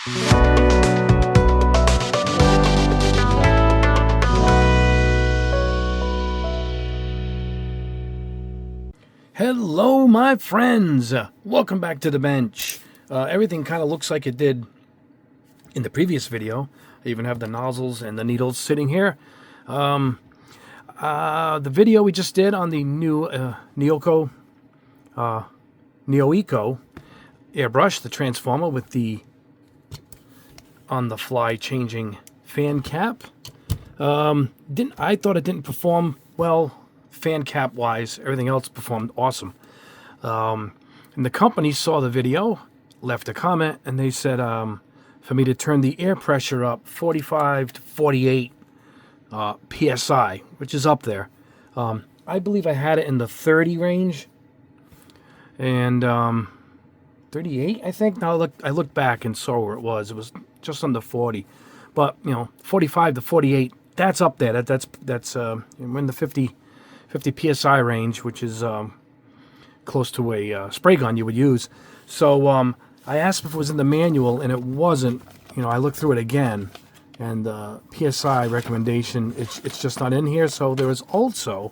Hello, my friends. Welcome back to the bench. Everything kind of looks like it did in the previous video. I even have the nozzles and the needles sitting here. The video we just did on the new Neoeco airbrush, the transformer with the on-the-fly changing fan cap. I thought it didn't perform well fan cap wise. Everything else performed awesome. And the company saw the video, left a comment, and they said for me to turn the air pressure up 45 to 48 psi, which is up there. I believe I had it in the 30 range, and 38, I think. Now I looked back and saw where it was. It was just under 40, but 45 to 48. That's up there. That's we're in the 50 psi range, which is close to a spray gun you would use. So I asked if it was in the manual, and it wasn't. I looked through it again, and the psi recommendation, it's just not in here. So there is also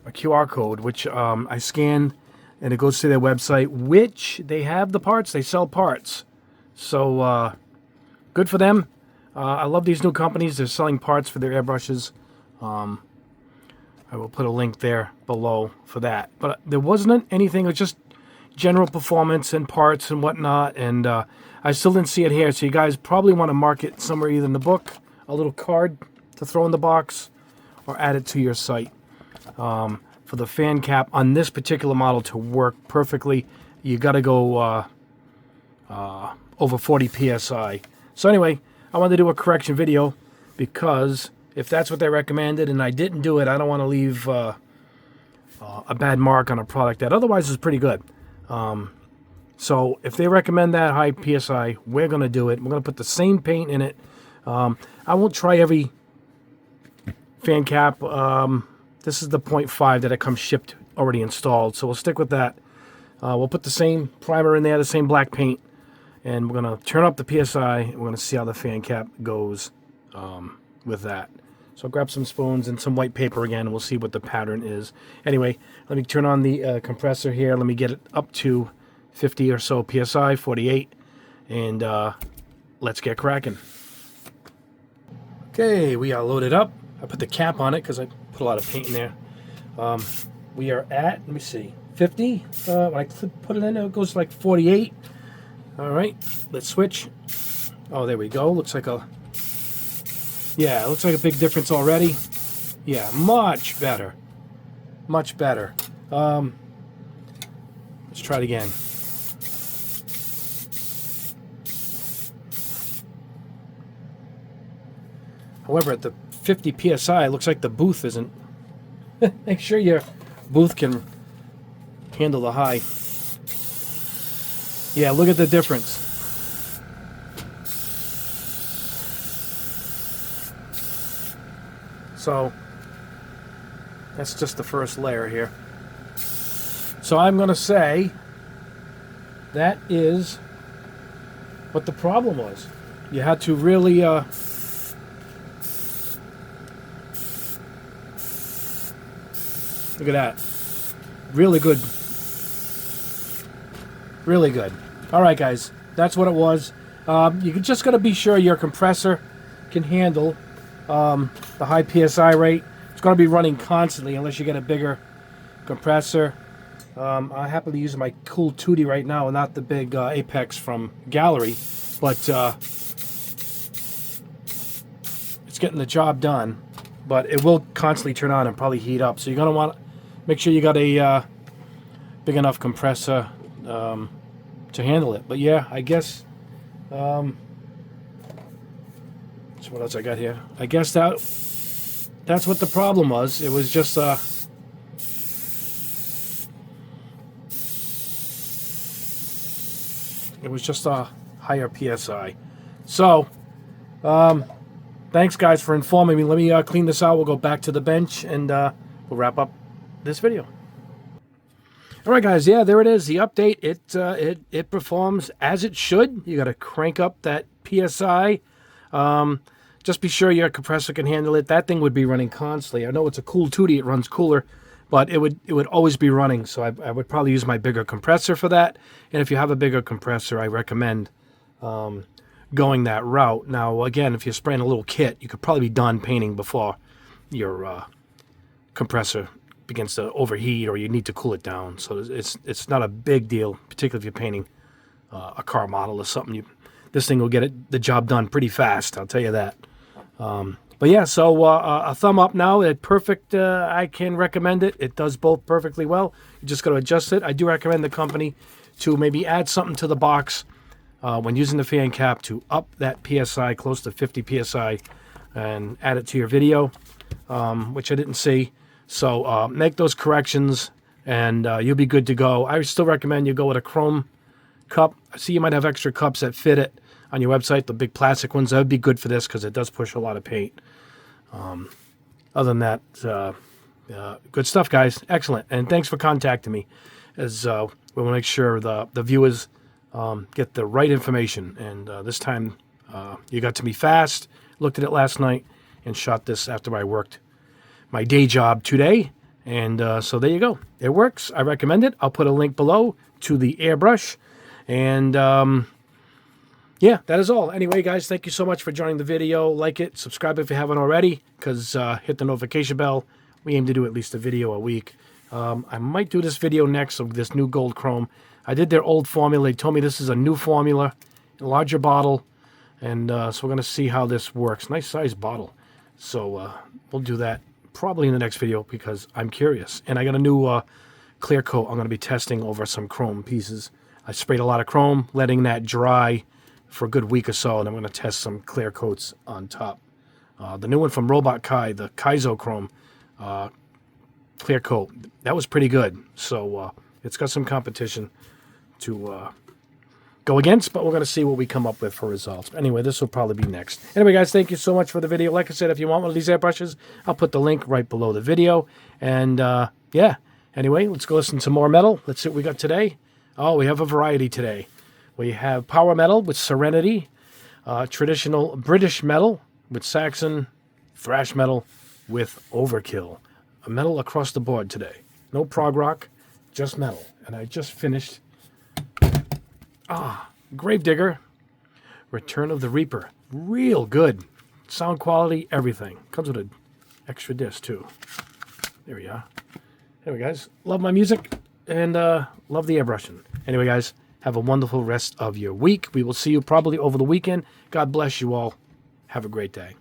a QR code, which I scanned, and it goes to their website, which they have the parts. They sell parts. So good for them. I love these new companies. They're selling parts for their airbrushes. I will put a link there below for that. But there wasn't anything. It was just general performance and parts and whatnot. And I still didn't see it here. So you guys probably want to mark it somewhere, either in the book, a little card to throw in the box, or add it to your site. For the fan cap on this particular model to work perfectly, you got to go over 40 psi. So anyway, I wanted to do a correction video because if that's what they recommended and I didn't do it, I don't want to leave a bad mark on a product that otherwise is pretty good. So if they recommend that high PSI, we're going to do it. We're going to put the same paint in it. I won't try every fan cap. This is the 0.5 that it comes shipped already installed. So we'll stick with that. We'll put the same primer in there, the same black paint. And we're going to turn up the PSI. And we're going to see how the fan cap goes with that. So grab some spoons and some white paper again, and we'll see what the pattern is. Anyway, let me turn on the compressor here. Let me get it up to 50 or so PSI, 48, and let's get cracking. Okay, we are loaded up. I put the cap on it because I put a lot of paint in there. We are at, let me see, 50. When I put it in, it goes like 48. All right, let's switch. Oh, there we go. Looks like a... Yeah, it looks like a big difference already. Yeah, much better. Much better. Let's try it again. However, at the 50 PSI, it looks like the booth isn't. Make sure your booth can handle the high. Yeah, look at the difference. So that's just the first layer here. So I'm going to say that is what the problem was. You had to really look at that. Really good. Really good. All right, guys. That's what it was. You just got to be sure your compressor can handle the high PSI rate. It's going to be running constantly unless you get a bigger compressor. I happen to use my Cool 2D right now, not the big Apex from Gallery, but it's getting the job done. But it will constantly turn on and probably heat up. So you're going to want to make sure you got a big enough compressor to handle it. But yeah, I guess... so what else I got here? I guess that's what the problem was. It was just a higher PSI. So thanks guys for informing me. Let me clean this out. We'll go back to the bench and we'll wrap up this video. All right, guys. Yeah, there it is. The update. It performs as it should. You got to crank up that PSI. Just be sure your compressor can handle it. That thing would be running constantly. I know it's a cool tootie. It runs cooler, but it would always be running. So I would probably use my bigger compressor for that. And if you have a bigger compressor, I recommend going that route. Now, again, if you're spraying a little kit, you could probably be done painting before your compressor begins to overheat or you need to cool it down. So it's not a big deal, particularly if you're painting a car model or something. This thing will get the job done pretty fast, I'll tell you that. But yeah, so a thumb up now. It's perfect. I can recommend it. It does both perfectly well. You just got to adjust it. I do recommend the company to maybe add something to the box when using the fan cap to up that PSI close to 50 PSI and add it to your video, which I didn't see. So make those corrections and you'll be good to go. I still recommend you go with a chrome cup. I see you might have extra cups that fit it on your website, the big plastic ones. That would be good for this because it does push a lot of paint. Other than that, good stuff, guys. Excellent. And thanks for contacting me, as we want to make sure the viewers get the right information. And this time you got to me fast, looked at it last night, and shot this after I worked my day job today. And so there you go. It works. I recommend it. I'll put a link below to the Airbrush. And yeah, that is all. Anyway, guys, thank you so much for joining the video. Like it, subscribe if you haven't already, because hit the notification bell. We aim to do at least a video a week. I might do this video next of this new gold chrome. I did their old formula. They told me this is a new formula, a larger bottle. And so we're going to see how this works. Nice size bottle. So we'll do that probably in the next video because I'm curious. And I got a new clear coat I'm going to be testing over some chrome pieces. I sprayed a lot of chrome, letting that dry for a good week or so, and I'm going to test some clear coats on top. The new one from Robot Kai, the Kaizo Chrome clear coat, that was pretty good. So it's got some competition to go against, but we're going to see what we come up with for results. Anyway, this will probably be next. Anyway, guys, thank you so much for the video. Like I said, if you want one of these airbrushes, I'll put the link right below the video. And yeah, anyway, let's go listen to more metal. Let's see what we got today. Oh, we have a variety today. We have power metal with Serenity, traditional British metal with Saxon, thrash metal with Overkill. A metal across the board today. No prog rock, just metal. And I just finished Gravedigger, Return of the Reaper. Real good. Sound quality, everything. Comes with an extra disc, too. There we are. Anyway, guys, love my music and love the airbrushing. Anyway, guys, have a wonderful rest of your week. We will see you probably over the weekend. God bless you all. Have a great day.